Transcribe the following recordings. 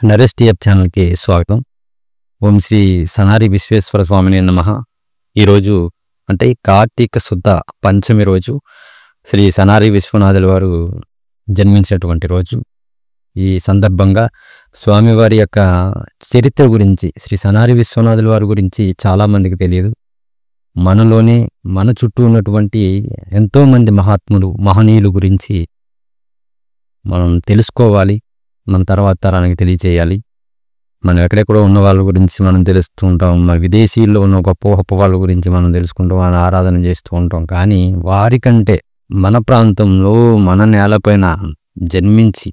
Naresh TF ఛానల్కి స్వాగతం. ఓం శ్రీ సనారి విశ్వేశ్వర స్వామిని నమః. ఈరోజు అంటే కార్తీక శుద్ధ పంచమి రోజు శ్రీ సనారి విశ్వనాథుల వారు జన్మించినటువంటి రోజు. ఈ సందర్భంగా స్వామివారి యొక్క చరిత్ర గురించి, శ్రీ సనారి విశ్వనాథుల వారి గురించి చాలామందికి తెలియదు. మనలోనే మన చుట్టూ ఉన్నటువంటి ఎంతోమంది మహాత్ములు, మహనీయులు గురించి మనం తెలుసుకోవాలి, మన తర్వాత తరానికి తెలియచేయాలి. మనం ఎక్కడెక్కడో ఉన్న వాళ్ళ గురించి మనం తెలుస్తూ ఉంటాం, మన విదేశీల్లో ఉన్న గొప్ప గొప్ప వాళ్ళ గురించి మనం తెలుసుకుంటూ వాళ్ళని ఆరాధన చేస్తూ ఉంటాం. కానీ వారికంటే మన ప్రాంతంలో, మన నేలపైన జన్మించి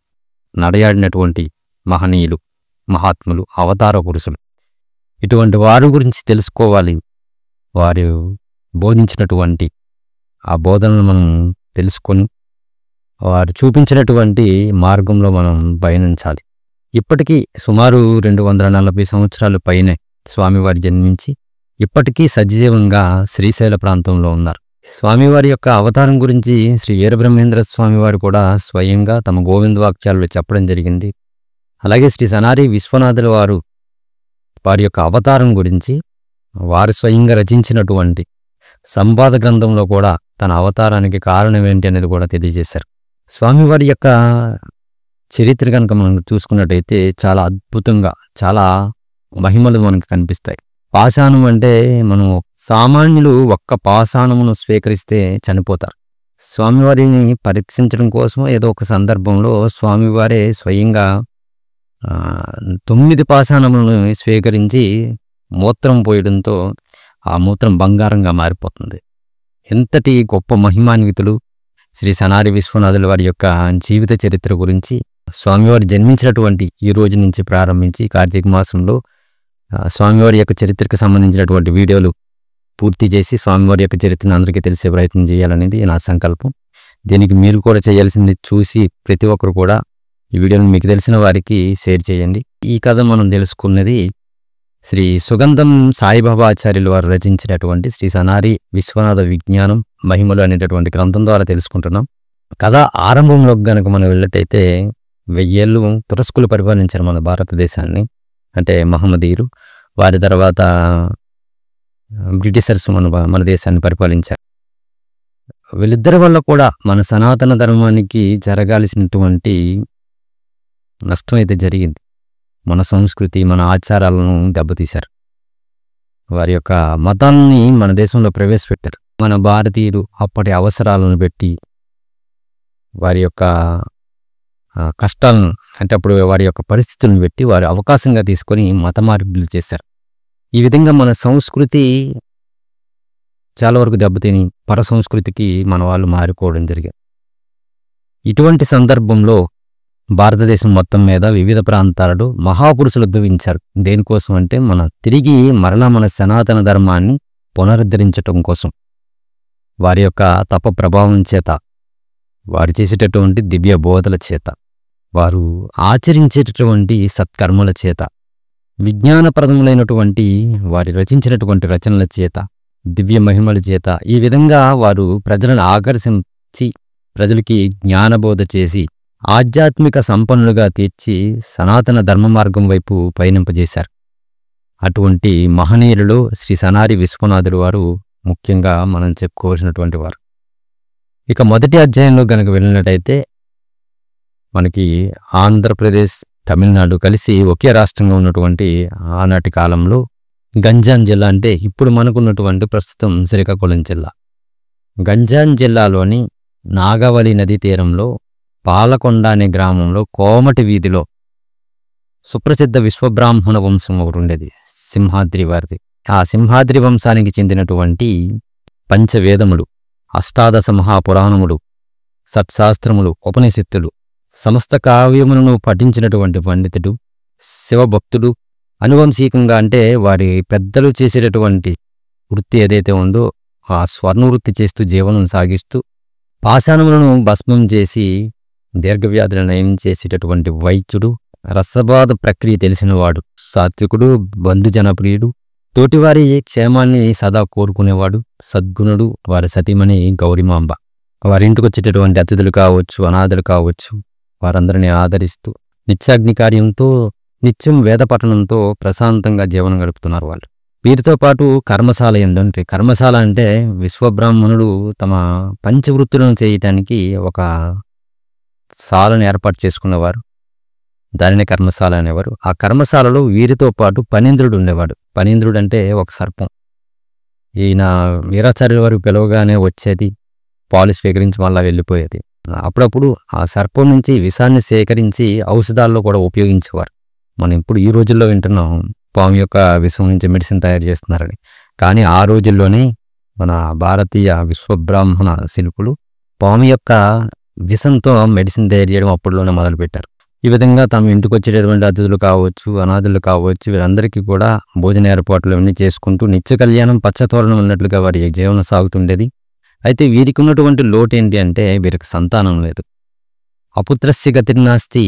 నడయాడినటువంటి మహనీయులు, మహాత్ములు, అవతార పురుషులు, ఇటువంటి వారి గురించి తెలుసుకోవాలి. వారు బోధించినటువంటి ఆ బోధనలు మనం తెలుసుకొని వారు చూపించినటువంటి మార్గంలో మనం పయనించాలి. ఇప్పటికీ సుమారు 240 సంవత్సరాల పైనే స్వామివారి జన్మించి ఇప్పటికీ సజీవంగా శ్రీశైల ప్రాంతంలో ఉన్నారు. స్వామివారి యొక్క అవతారం గురించి శ్రీ వీరబ్రహ్మేంద్ర స్వామివారు కూడా స్వయంగా తమ గోవింద వాక్యాల్లో చెప్పడం జరిగింది. అలాగే శ్రీ సనారి విశ్వనాథుల వారు వారి యొక్క అవతారం గురించి వారు స్వయంగా రచించినటువంటి సంవాద గ్రంథంలో కూడా తన అవతారానికి కారణం ఏంటి అనేది కూడా తెలియజేశారు. స్వామివారి యొక్క చరిత్ర కనుక మనం చూసుకున్నట్టయితే చాలా అద్భుతంగా, చాలా మహిమలు మనకు కనిపిస్తాయి. పాషాణం అంటే మనం సామాన్యులు ఒక్క పాషాణమును స్వీకరిస్తే చనిపోతారు. స్వామివారిని పరీక్షించడం కోసం ఏదో ఒక సందర్భంలో స్వామివారే స్వయంగా 9 పాషాణములను స్వీకరించి మూత్రం పోయడంతో ఆ మూత్రం బంగారంగా మారిపోతుంది. ఎంతటి గొప్ప మహిమాన్వితులు శ్రీ సనారి విశ్వనాథుల వారి యొక్క జీవిత చరిత్ర గురించి స్వామివారి జన్మించినటువంటి ఈ రోజు నుంచి ప్రారంభించి కార్తీక మాసంలో స్వామివారి యొక్క చరిత్రకు సంబంధించినటువంటి వీడియోలు పూర్తి చేసి స్వామివారి యొక్క చరిత్రను అందరికీ తెలిసే ప్రయత్నం చేయాలనేది నా సంకల్పం. దీనికి మీరు కూడా చేయాల్సింది, చూసి ప్రతి ఒక్కరు కూడా ఈ వీడియోని మీకు తెలిసిన వారికి షేర్ చేయండి. ఈ కథ మనం తెలుసుకున్నది శ్రీ సుగంధం సాయిబాబా ఆచార్యులు వారు రచించినటువంటి శ్రీ సనారి విశ్వనాథ విజ్ఞానం మహిమలు అనేటటువంటి గ్రంథం ద్వారా తెలుసుకుంటున్నాం. కథ ఆరంభంలో గనక మనం వెళ్ళటైతే 1000 ఏళ్ళు తురస్కులు పరిపాలించారు మన భారతదేశాన్ని, అంటే మహమ్మదీయులు. వారి తర్వాత బ్రిటిషర్స్ మన దేశాన్ని పరిపాలించారు. వీళ్ళిద్దరి వల్ల కూడా మన సనాతన ధర్మానికి జరగాల్సినటువంటి నష్టం అయితే జరిగింది. మన సంస్కృతి, మన ఆచారాలను దెబ్బతీశారు. వారి యొక్క మతాన్ని మన దేశంలో ప్రవేశపెట్టారు. మన భారతీయులు అప్పటి అవసరాలను పెట్టి వారి యొక్క కష్టాలను, అంటే అప్పుడు వారి యొక్క పరిస్థితులను పెట్టి వారి అవకాశంగా తీసుకొని మత మార్పులు చేశారు. ఈ విధంగా మన సంస్కృతి చాలా వరకు దెబ్బతిని పర సంస్కృతికి మన వాళ్ళు మారిపోవడం జరిగింది. ఇటువంటి సందర్భంలో భారతదేశం మొత్తం మీద వివిధ ప్రాంతాలలో మహాపురుషులు ఉద్భవించారు. దేనికోసం అంటే తిరిగి మరలా మన సనాతన ధర్మాన్ని పునరుద్ధరించటం కోసం. వారి యొక్క తప ప్రభావం చేత, వారు చేసేటటువంటి దివ్య బోధల చేత, వారు ఆచరించేటటువంటి సత్కర్మల చేత, విజ్ఞానప్రదములైనటువంటి వారి రచించినటువంటి రచనల చేత, దివ్య మహిమల చేత, ఈ విధంగా వారు ప్రజలను ఆకర్షించి ప్రజలకి జ్ఞానబోధ చేసి ఆధ్యాత్మిక సంపన్నులుగా తీర్చి సనాతన ధర్మ మార్గం వైపు పయనింపజేశారు. అటువంటి మహనీయులలో శ్రీ సనారి విశ్వనాథుల వారు ముఖ్యంగా మనం చెప్పుకోవాల్సినటువంటి వారు. ఇక మొదటి అధ్యాయంలో గనక వెళ్ళినట్టయితే మనకి ఆంధ్రప్రదేశ్, తమిళనాడు కలిసి ఒకే రాష్ట్రంగా ఉన్నటువంటి ఆనాటి కాలంలో గంజాం జిల్లా, అంటే ఇప్పుడు మనకున్నటువంటి ప్రస్తుతం శ్రీకాకుళం జిల్లా, గంజాం జిల్లాలోని నాగవలి నదీ తీరంలో పాలకొండ అనే గ్రామంలో కోమటి వీధిలో సుప్రసిద్ధ విశ్వబ్రాహ్మణ వంశం ఒకటి ఉండేది, సింహాద్రి వారిది. ఆ సింహాద్రి వంశానికి చెందినటువంటి పంచవేదములు, అష్టాదశ మహాపురాణములు, సత్శాస్త్రములు, ఉపనిషత్తులు, సమస్త కావ్యములను పఠించినటువంటి పండితుడు, శివభక్తుడు, అనువంశికంగా అంటే వారి పెద్దలు చేసేటటువంటి వృత్తి ఏదైతే ఉందో ఆ స్వర్ణ వృత్తి చేస్తూ జీవనం సాగిస్తూ పాషాణములను భస్మం చేసి దీర్ఘవ్యాధులను నయం చేసేటటువంటి వైద్యుడు, రసబాధ ప్రక్రియ తెలిసినవాడు, సాత్వికుడు, బంధుజనప్రియుడు, తోటివారి క్షేమాన్ని సదా కోరుకునేవాడు, సద్గుణుడు, వారి సతీమణి గౌరిమాంబ. వారింటికి వచ్చేటటువంటి అతిథులు కావచ్చు, అనాథులు కావచ్చు, వారందరినీ ఆదరిస్తూ నిత్యాగ్ని కార్యంతో నిత్యం వేద పఠనంతో ప్రశాంతంగా జీవనం గడుపుతున్నారు వాళ్ళు. వీరితో పాటు కర్మశాల ఏంటంటే, కర్మశాల అంటే విశ్వబ్రాహ్మణుడు తమ పంచవృత్తులను చేయటానికి ఒక శాలను ఏర్పాటు చేసుకున్నవారు. దానినే కర్మశాల అనేవారు. ఆ కర్మశాలలో వీరితో పాటు పనీంద్రుడు ఉండేవాడు. పనీంద్రుడు అంటే ఒక సర్పం. ఈయన వీరాచార్యుల వారు పిలవగానే వచ్చేది, పాలు స్వీకరించి మళ్ళా వెళ్ళిపోయేది. అప్పుడప్పుడు ఆ సర్పం నుంచి విషాన్ని సేకరించి ఔషధాల్లో కూడా ఉపయోగించేవారు. మనం ఇప్పుడు ఈ రోజుల్లో వింటున్నాం పాము యొక్క విషం నుంచి మెడిసిన్ తయారు చేస్తున్నారని. కానీ ఆ రోజుల్లోనే మన భారతీయ విశ్వబ్రాహ్మణ శిల్పులు పాము యొక్క విషంతో మెడిసిన్ తయారు చేయడం అప్పట్లోనే మొదలుపెట్టారు. ఈ విధంగా తమ ఇంటికి వచ్చేటటువంటి అతిథులు కావచ్చు, అనాథులు కావచ్చు, వీరందరికీ కూడా భోజన ఏర్పాట్లు అన్నీ చేసుకుంటూ నిత్య కళ్యాణం పచ్చతోరణం ఉన్నట్లుగా వారి జీవనం సాగుతుండేది. అయితే వీరికి ఉన్నటువంటి లోటు ఏంటి అంటే వీరికి సంతానం లేదు. అపుత్రస్య గతిర్నాస్తి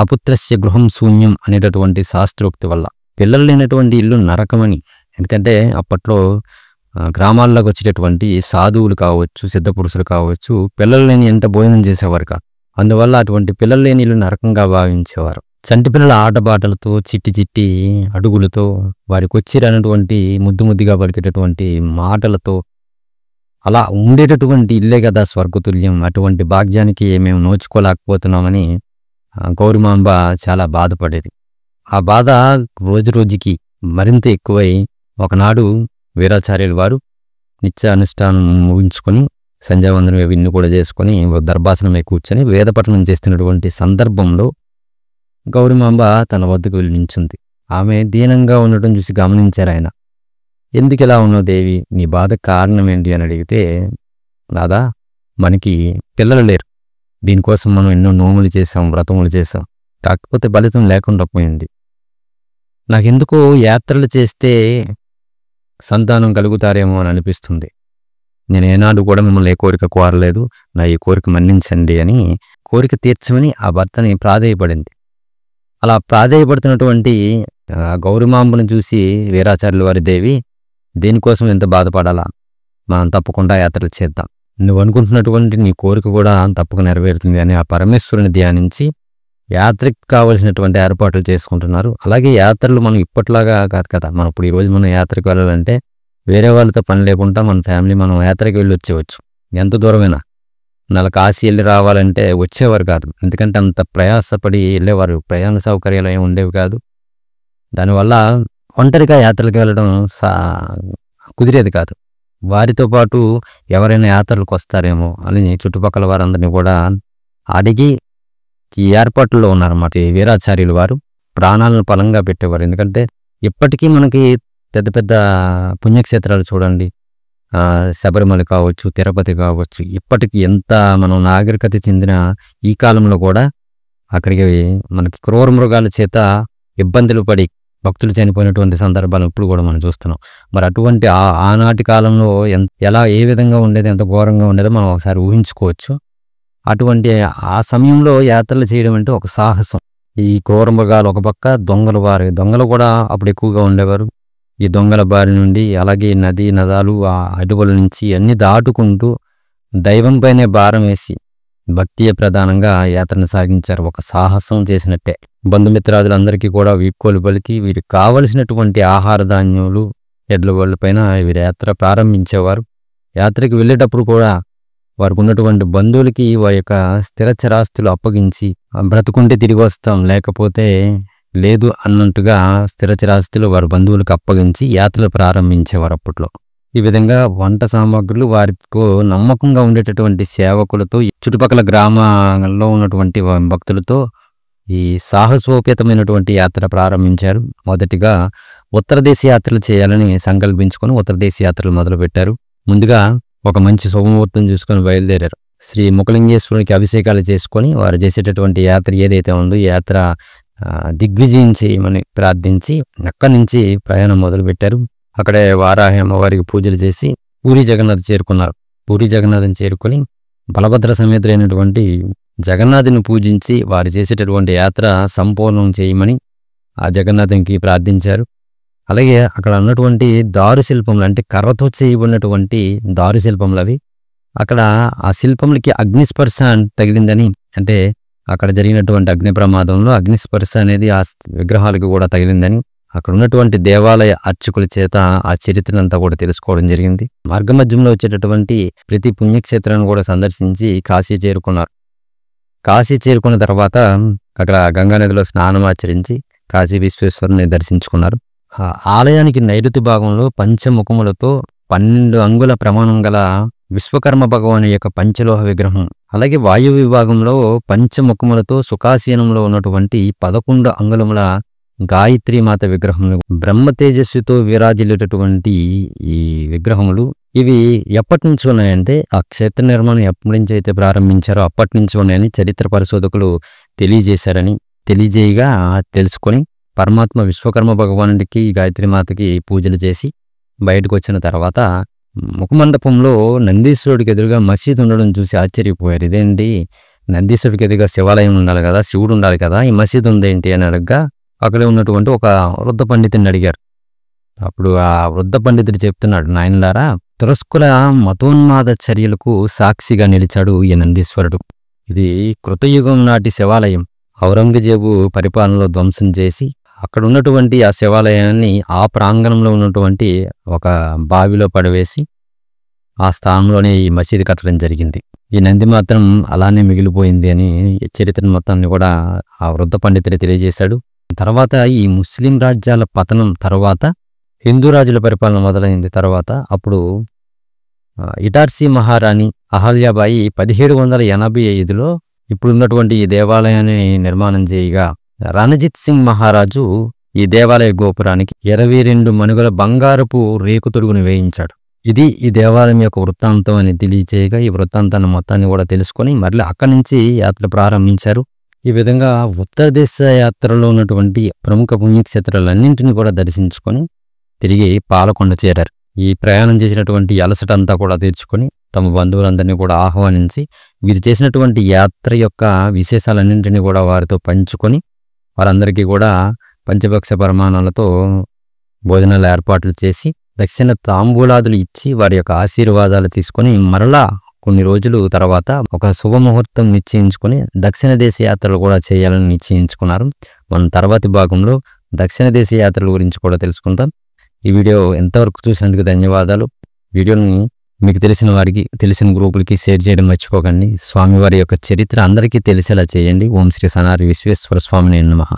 అపుత్రస్య గృహం శూన్యం అనేటటువంటి శాస్త్రోక్తి వల్ల పిల్లలు లేనటువంటి ఇల్లు నరకమని. ఎందుకంటే అప్పట్లో గ్రామాల్లోకి వచ్చేటటువంటి సాధువులు కావచ్చు, సిద్ధపురుషులు కావచ్చు, పిల్లలు లేని ఎంత భోజనం చేసేవారు కాదు. అందువల్ల అటువంటి పిల్లలు లేని ఇల్లు నరకంగా భావించేవారు. చంటి పిల్లల ఆటపాటలతో, చిట్టి చిట్టి అడుగులతో, వారికి వచ్చిరన్నటువంటి ముద్దు ముద్దుగా పలికేటటువంటి మాటలతో అలా ఉండేటటువంటి ఇల్లే కదా స్వర్గతుల్యం. అటువంటి భాగ్యానికి మేము నోచుకోలేకపోతున్నామని గౌరిమాంబ చాలా బాధపడేది. ఆ బాధ రోజు రోజుకి మరింత ఎక్కువై ఒకనాడు వీరాచార్యుల వారు నిత్య అనుష్ఠానం ముగించుకొని సంధ్యావందనం ఇవన్నీ కూడా చేసుకొని దర్భాసనమై కూర్చొని వేదపఠనం చేస్తున్నటువంటి సందర్భంలో గౌరిమాంబ తన వద్దకు వెళ్ళి నించుంది. ఆమె దీనంగా ఉండటం చూసి గమనించారు ఆయన. ఎందుకు ఇలా ఉన్నావు దేవి, నీ బాధ కారణం ఏంటి అని అడిగితే, రాదా మనకి పిల్లలు లేరు, దీనికోసం మనం ఎన్నో నోములు చేసాం, వ్రతములు చేసాం, కాకపోతే ఫలితం లేకుండా పోయింది. నాకెందుకో యాత్రలు చేస్తే సంతానం కలుగుతారేమో అని అనిపిస్తుంది. నేను ఏనాడు కూడా మిమ్మల్ని ఏ కోరిక కోరలేదు, నా ఈ కోరిక మన్నించండి అని కోరిక తీర్చమని ఆ భర్తని ప్రాధేయపడింది. అలా ప్రాధేయపడుతున్నటువంటి గౌరిమాంబను చూసి వీరాచార్యుల వారి దేవి, దేనికోసం ఎంత బాధపడాలా, మనం తప్పకుండా యాత్రలు చేద్దాం, నువ్వు అనుకుంటున్నటువంటి నీ కోరిక కూడా తప్పక నెరవేరుతుంది అని ఆ పరమేశ్వరుని ధ్యానించి యాత్రకు కావలసినటువంటి ఏర్పాట్లు చేసుకుంటున్నారు. అలాగే యాత్రలు మనం ఇప్పట్లాగా కాదు కదా. మనం ఇప్పుడు ఈరోజు మనం యాత్రకు వెళ్ళాలంటే వేరే వాళ్ళతో పని లేకుండా మన ఫ్యామిలీ మనం యాత్రకి వెళ్ళి వచ్చేవచ్చు. ఎంత దూరమైనా కాశీ వెళ్ళి రావాలంటే వచ్చేవారు కాదు. ఎందుకంటే అంత ప్రయాసపడి వెళ్ళేవారు, ప్రయాణ సౌకర్యాలు ఏమి ఉండేవి కాదు. దానివల్ల ఒంటరిగా యాత్రలకు వెళ్ళడం కుదిరేది కాదు. వారితో పాటు ఎవరైనా యాత్రలకు వస్తారేమో అని చుట్టుపక్కల వారందరినీ కూడా అడిగి ఈ ఏర్పాట్లలో ఉన్నారన్నమాట. ఈ వీరాచార్యులు వారు ప్రాణాలను పలంగా పెట్టేవారు. ఎందుకంటే ఇప్పటికీ మనకి పెద్ద పెద్ద పుణ్యక్షేత్రాలు చూడండి, శబరిమల కావచ్చు, తిరుపతి కావచ్చు, ఇప్పటికి ఎంత మనం నాగరికత చెందిన ఈ కాలంలో కూడా అక్కడికి మనకి క్రూర మృగాల చేత ఇబ్బందులు పడి భక్తులు చనిపోయినటువంటి సందర్భాలు ఇప్పుడు కూడా మనం చూస్తున్నాం. మరి అటువంటి ఆనాటి కాలంలో ఎలా ఏ విధంగా ఉండేది, ఎంత ఘోరంగా ఉండేదో మనం ఒకసారి ఊహించుకోవచ్చు. అటువంటి ఆ సమయంలో యాత్రలు చేయడం అంటే ఒక సాహసం. ఈ క్రూర మృగాలు ఒక పక్క, దొంగలు కూడా అప్పుడు ఎక్కువగా ఉండేవారు. ఈ దొంగల బారి నుండి, అలాగే నది నదాలు, ఆ అడవుల నుంచి అన్ని దాటుకుంటూ దైవంపైనే భారం వేసి భక్తియ ప్రధానంగా యాత్రను సాగించారు. ఒక సాహసం చేసినట్టే. బంధుమిత్రాదులందరికీ కూడా వీడ్కోలు పలికి వీరికి కావలసినటువంటి ఆహార ధాన్యాలు ఎడ్ల బళ్ళ పైన వీరి యాత్ర ప్రారంభించేవారు. యాత్రకి వెళ్ళేటప్పుడు కూడా వారికి ఉన్నటువంటి బంధువులకి వారి యొక్క స్థిరచరాస్తులు అప్పగించి, బ్రతుకుంటే తిరిగి వస్తాం, లేకపోతే లేదు అన్నట్టుగా స్థిరచరాస్తులు వారి బంధువులకు అప్పగించి యాత్రలు ప్రారంభించేవారు అప్పట్లో. ఈ విధంగా వంట సామాగ్రులు వారితో నమ్మకంగా ఉండేటటువంటి సేవకులతో, చుట్టుపక్కల గ్రామాల్లో ఉన్నటువంటి భక్తులతో ఈ సాహసోపేతమైనటువంటి యాత్ర ప్రారంభించారు. మొదటిగా ఉత్తర దేశ యాత్రలు చేయాలని సంకల్పించుకొని ఉత్తర దేశ యాత్రలు మొదలుపెట్టారు. ముందుగా ఒక మంచి శుభముహూర్తం చూసుకొని బయలుదేరారు. శ్రీ ముఖలింగేశ్వరునికి అభిషేకాలు చేసుకొని వారు చేసేటటువంటి యాత్ర ఏదైతే ఉందో ఈ యాత్ర దిగ్విజయం చేయమని ప్రార్థించి అక్కడి నుంచి ప్రయాణం మొదలుపెట్టారు. అక్కడే వారాహి అమ్మవారికి పూజలు చేసి పూరి జగన్నాథ్ చేరుకున్నారు. పూరి జగన్నాథ్ని చేరుకొని బలభద్ర సమేతుడైనటువంటి జగన్నాథుని పూజించి వారు చేసేటటువంటి యాత్ర సంపూర్ణం చేయమని ఆ జగన్నాథునికి ప్రార్థించారు. అలాగే అక్కడ ఉన్నటువంటి దారు శిల్పములు, అంటే కర్రతో చేయబడినటువంటి దారు శిల్పములు అవి. అక్కడ ఆ శిల్పములకి అగ్నిస్పర్శ తగిలిందని, అంటే అక్కడ జరిగినటువంటి అగ్ని ప్రమాదంలో అగ్నిస్పర్శ అనేది ఆ విగ్రహాలకు కూడా తగిలిందని అక్కడ ఉన్నటువంటి దేవాలయ అర్చకుల చేత ఆ చరిత్రనంతా కూడా తెలుసుకోవడం జరిగింది. మార్గమధ్యంలో వచ్చేటటువంటి ప్రతి పుణ్యక్షేత్రాన్ని కూడా సందర్శించి కాశీ చేరుకున్నారు. కాశీ చేరుకున్న తర్వాత అక్కడ గంగానదిలో స్నానం ఆచరించి కాశీ విశ్వేశ్వరుని దర్శించుకున్నారు. ఆ ఆలయానికి నైరుతి భాగంలో పంచముఖములతో 12 అంగుళ ప్రమాణం గల విశ్వకర్మ భగవాని యొక్క పంచలోహ విగ్రహం, అలాగే వాయు విభాగంలో పంచముఖములతో సుఖాసీనంలో ఉన్నటువంటి 11 అంగుళముల గాయత్రీమాత విగ్రహములు, బ్రహ్మ తేజస్సుతో విరాజిల్లేటటువంటి ఈ విగ్రహములు ఇవి ఎప్పటి నుంచి ఉన్నాయంటే ఆ క్షేత్ర నిర్మాణం ఎప్పటి నుంచి అయితే ప్రారంభించారో అప్పటి నుంచి ఉన్నాయని చరిత్ర పరిశోధకులు తెలియజేయగా తెలుసుకొని పరమాత్మ విశ్వకర్మ భగవానుడికి గాయత్రీమాతకి పూజలు చేసి బయటకు వచ్చిన తర్వాత ముఖమండపంలో నందీశ్వరుడికి ఎదురుగా మసీదు ఉండడం చూసి ఆశ్చర్యపోయారు. ఇదేంటి, నందీశ్వరుడికి ఎదురుగా శివాలయం ఉండాలి కదా, శివుడు ఉండాలి కదా, ఈ మసీదు ఉందేంటి అని అడగగా అక్కడే ఉన్నటువంటి ఒక వృద్ధ పండితుని అడిగారు. అప్పుడు ఆ వృద్ధ పండితుడు చెప్తున్నాడు, నాయనలారా, తురస్కుల మతోన్మాద చర్యలకు సాక్షిగా నిలిచాడు ఈ నందీశ్వరుడు. ఇది కృతయుగం నాటి శివాలయం ఔరంగజేబు పరిపాలనలో ధ్వంసం చేసి అక్కడ ఉన్నటువంటి ఆ శివాలయాన్ని ఆ ప్రాంగణంలో ఉన్నటువంటి ఒక బావిలో పడవేసి ఆ స్థానంలోనే ఈ మసీదు కట్టడం జరిగింది. ఈ నంది మాత్రం అలానే మిగిలిపోయింది అని చరిత్ర మొత్తాన్ని కూడా ఆ వృద్ధ పండితుడు తెలియజేశాడు. తర్వాత ఈ ముస్లిం రాజ్యాల పతనం తర్వాత హిందూ రాజుల పరిపాలన మొదలైంది. తర్వాత అప్పుడు ఇటార్సీ మహారాణి అహల్యాబాయి 1785లో ఇప్పుడున్నటువంటి ఈ దేవాలయాన్ని నిర్మాణం చేయగా రణజిత్ సింగ్ మహారాజు ఈ దేవాలయ గోపురానికి 22 మణుగుల బంగారపు రేకు తొడుగును వేయించాడు. ఇది ఈ దేవాలయం యొక్క వృత్తాంతం అని తెలియచేయగా ఈ వృత్తాంతాన్ని మొత్తాన్ని కూడా తెలుసుకొని మళ్ళీ అక్కడి నుంచి యాత్ర ప్రారంభించారు. ఈ విధంగా ఉత్తర దేశ యాత్రలో ఉన్నటువంటి ప్రముఖ పుణ్యక్షేత్రాలన్నింటినీ కూడా దర్శించుకొని తిరిగి పాలకొండ చేరారు. ఈ ప్రయాణం చేసినటువంటి అలసట అంతా కూడా తీర్చుకొని తమ బంధువులందరినీ కూడా ఆహ్వానించి వీరు చేసినటువంటి యాత్ర యొక్క విశేషాలన్నింటినీ కూడా వారితో పంచుకొని వారందరికీ కూడా పంచభక్ష పరిమాణాలతో భోజనాల ఏర్పాట్లు చేసి దక్షిణ తాంబూలాదులు ఇచ్చి వారి యొక్క ఆశీర్వాదాలు తీసుకొని మరలా కొన్ని రోజులు తర్వాత ఒక శుభముహూర్తం నిశ్చయించుకొని దక్షిణ దేశ యాత్రలు కూడా చేయాలని నిశ్చయించుకున్నారు. మనం తర్వాతి భాగంలో దక్షిణ దేశ యాత్రల గురించి కూడా తెలుసుకుంటాం. ఈ వీడియో ఎంతవరకు చూసినందుకు ధన్యవాదాలు. వీడియోని మీకు తెలిసిన వారికి, తెలిసిన గ్రూపులకి షేర్ చేయడం మర్చిపోకండి. స్వామివారి యొక్క చరిత్ర అందరికీ తెలిసేలా చేయండి. ఓం శ్రీ సనారి విశ్వేశ్వర స్వామినే నమః.